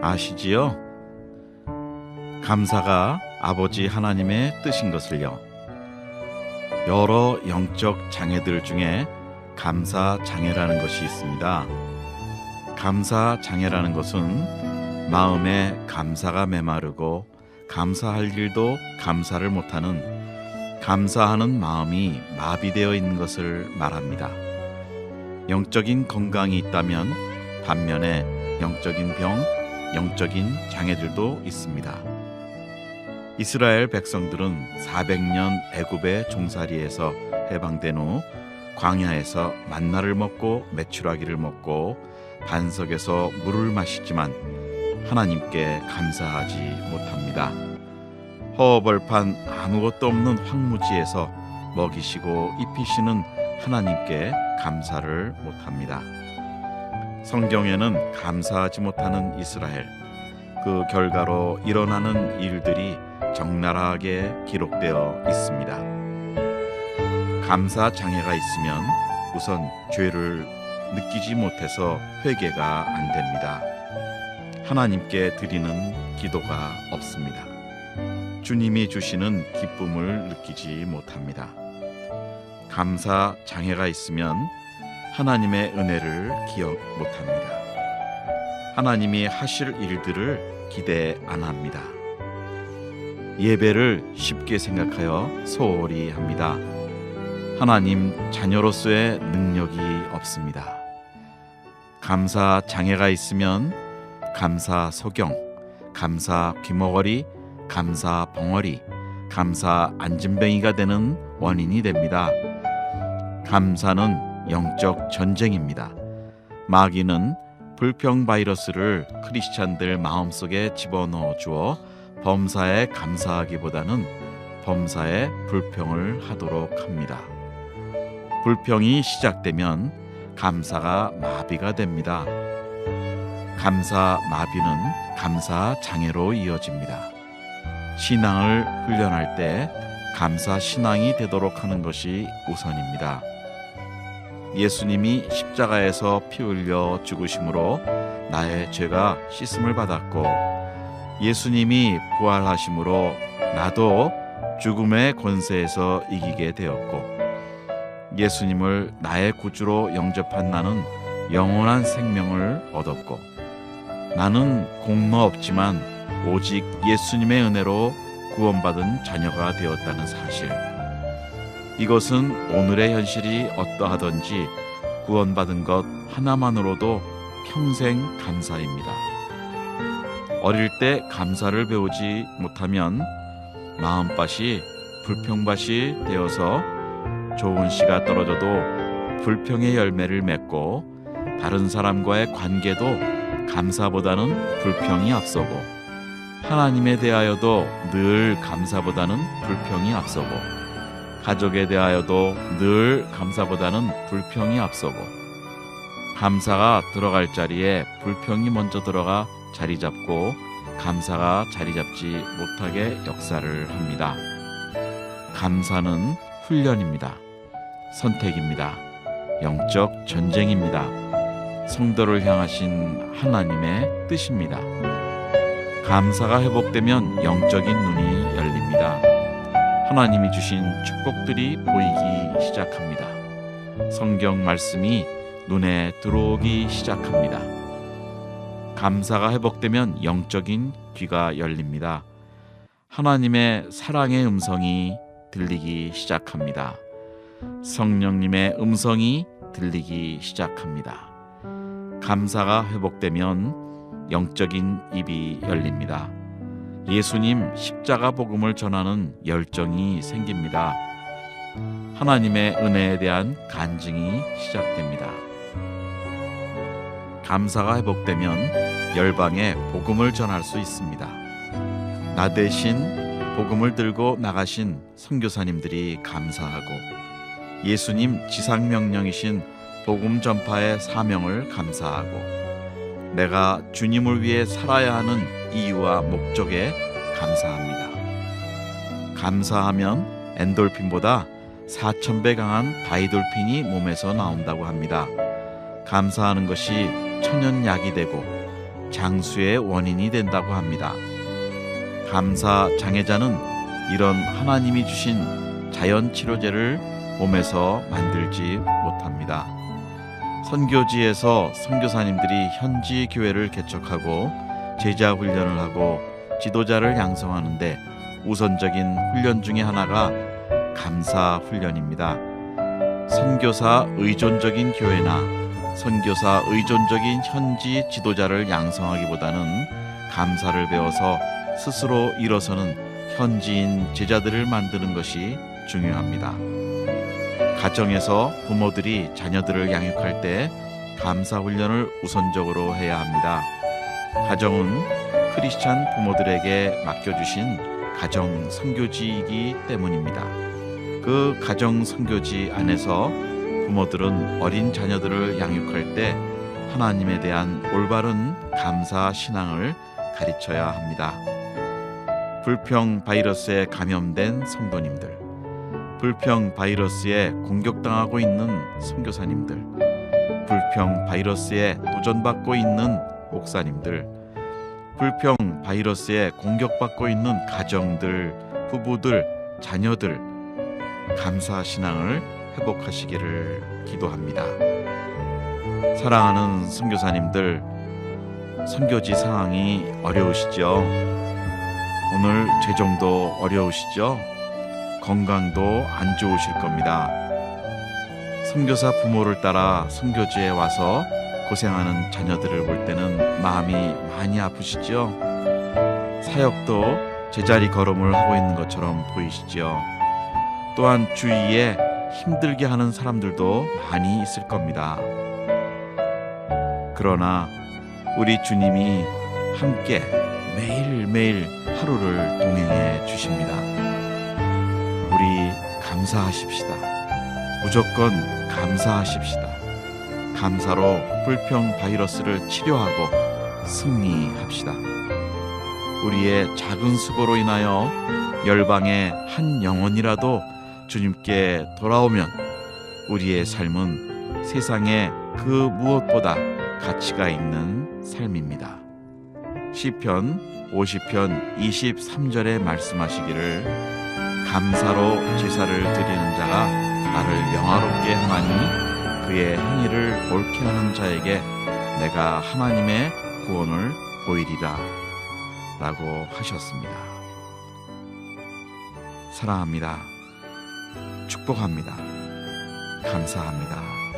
아시지요? 감사가 아버지 하나님의 뜻인 것을요. 여러 영적 장애들 중에 감사 장애라는 것이 있습니다. 감사 장애라는 것은 마음에 감사가 메마르고 감사할 일도 감사를 못하는, 감사하는 마음이 마비되어 있는 것을 말합니다. 영적인 건강이 있다면 반면에 영적인 병, 영적인 장애들도 있습니다. 이스라엘 백성들은 400년 애굽의 종살이에서 해방된 후 광야에서 만나를 먹고 메추라기를 먹고 반석에서 물을 마시지만 하나님께 감사하지 못합니다. 허허벌판 아무것도 없는 황무지에서 먹이시고 입히시는 하나님께 감사를 못합니다. 성경에는 감사하지 못하는 이스라엘, 그 결과로 일어나는 일들이 적나라하게 기록되어 있습니다. 감사 장애가 있으면 우선 죄를 느끼지 못해서 회개가 안 됩니다. 하나님께 드리는 기도가 없습니다. 주님이 주시는 기쁨을 느끼지 못합니다. 감사 장애가 있으면 하나님의 은혜를 기억 못합니다. 하나님이 하실 일들을 기대 안 합니다. 예배를 쉽게 생각하여 소홀히 합니다. 하나님 자녀로서의 능력이 없습니다. 감사 장애가 있으면 감사 소경, 감사 귀머거리, 감사 벙어리, 감사 안진뱅이가 되는 원인이 됩니다. 감사는 영적 전쟁입니다. 마귀는 불평 바이러스를 크리스찬들 마음속에 집어넣어 주어 범사에 감사하기보다는 범사에 불평을 하도록 합니다. 불평이 시작되면 감사가 마비가 됩니다. 감사 마비는 감사 장애로 이어집니다. 신앙을 훈련할 때 감사 신앙이 되도록 하는 것이 우선입니다. 예수님이 십자가에서 피 흘려 죽으심으로 나의 죄가 씻음을 받았고, 예수님이 부활하심으로 나도 죽음의 권세에서 이기게 되었고, 예수님을 나의 구주로 영접한 나는 영원한 생명을 얻었고, 나는 공로 없지만 오직 예수님의 은혜로 구원받은 자녀가 되었다는 사실, 이것은 오늘의 현실이 어떠하든지 구원받은 것 하나만으로도 평생 감사입니다. 어릴 때 감사를 배우지 못하면 마음밭이 불평밭이 되어서 좋은 씨가 떨어져도 불평의 열매를 맺고, 다른 사람과의 관계도 감사보다는 불평이 앞서고, 하나님에 대하여도 늘 감사보다는 불평이 앞서고, 가족에 대하여도 늘 감사보다는 불평이 앞서고, 감사가 들어갈 자리에 불평이 먼저 들어가 자리 잡고 감사가 자리 잡지 못하게 역사를 합니다. 감사는 훈련입니다. 선택입니다. 영적 전쟁입니다. 성도를 향하신 하나님의 뜻입니다. 감사가 회복되면 영적인 눈이 열립니다. 하나님이 주신 축복들이 보이기 시작합니다. 성경 말씀이 눈에 들어오기 시작합니다. 감사가 회복되면 영적인 귀가 열립니다. 하나님의 사랑의 음성이 들리기 시작합니다. 성령님의 음성이 들리기 시작합니다. 감사가 회복되면 영적인 입이 열립니다. 예수님 십자가 복음을 전하는 열정이 생깁니다. 하나님의 은혜에 대한 간증이 시작됩니다. 감사가 회복되면 열방에 복음을 전할 수 있습니다. 나 대신 복음을 들고 나가신 선교사님들이 감사하고, 예수님 지상명령이신 복음 전파의 사명을 감사하고, 내가 주님을 위해 살아야 하는 이유와 목적에 감사합니다. 감사하면 엔돌핀보다 4,000배 강한 바이돌핀이 몸에서 나온다고 합니다. 감사하는 것이 천연약이 되고 장수의 원인이 된다고 합니다. 감사 장애자는 이런 하나님이 주신 자연치료제를 몸에서 만들지 못합니다. 선교지에서 선교사님들이 현지 교회를 개척하고 제자 훈련을 하고 지도자를 양성하는데 우선적인 훈련 중에 하나가 감사 훈련입니다. 선교사 의존적인 교회나 선교사 의존적인 현지 지도자를 양성하기보다는 감사를 배워서 스스로 일어서는 현지인 제자들을 만드는 것이 중요합니다. 가정에서 부모들이 자녀들을 양육할 때 감사 훈련을 우선적으로 해야 합니다. 가정은 크리스찬 부모들에게 맡겨주신 가정 선교지이기 때문입니다. 그 가정 선교지 안에서 부모들은 어린 자녀들을 양육할 때 하나님에 대한 올바른 감사 신앙을 가르쳐야 합니다. 불평 바이러스에 감염된 성도님들, 불평 바이러스에 공격당하고 있는 선교사님들, 불평 바이러스에 도전받고 있는 목사님들, 불평 바이러스에 공격받고 있는 가정들, 부부들, 자녀들, 감사 신앙을 회복하시기를 기도합니다. 사랑하는 선교사님들, 선교지 상황이 어려우시죠? 오늘 재정도 어려우시죠? 건강도 안 좋으실 겁니다. 선교사 부모를 따라 선교지에 와서 고생하는 자녀들을 볼 때는 마음이 많이 아프시죠? 사역도 제자리 걸음을 하고 있는 것처럼 보이시죠? 또한 주위에 힘들게 하는 사람들도 많이 있을 겁니다. 그러나 우리 주님이 함께 매일매일 하루를 동행해 주십니다. 우리 감사하십시다. 무조건 감사하십시다. 감사로 불평 바이러스를 치료하고 승리합시다. 우리의 작은 수고로 인하여 열방의 한 영혼이라도 주님께 돌아오면 우리의 삶은 세상의 그 무엇보다 가치가 있는 삶입니다. 시편 50편 23절에 말씀하시기를 감사로 제사를 드리는 자가 나를 영화롭게 하나니 그의 행위를 옳게 하는 자에게 내가 하나님의 구원을 보이리라 라고 하셨습니다. 사랑합니다. 축복합니다. 감사합니다.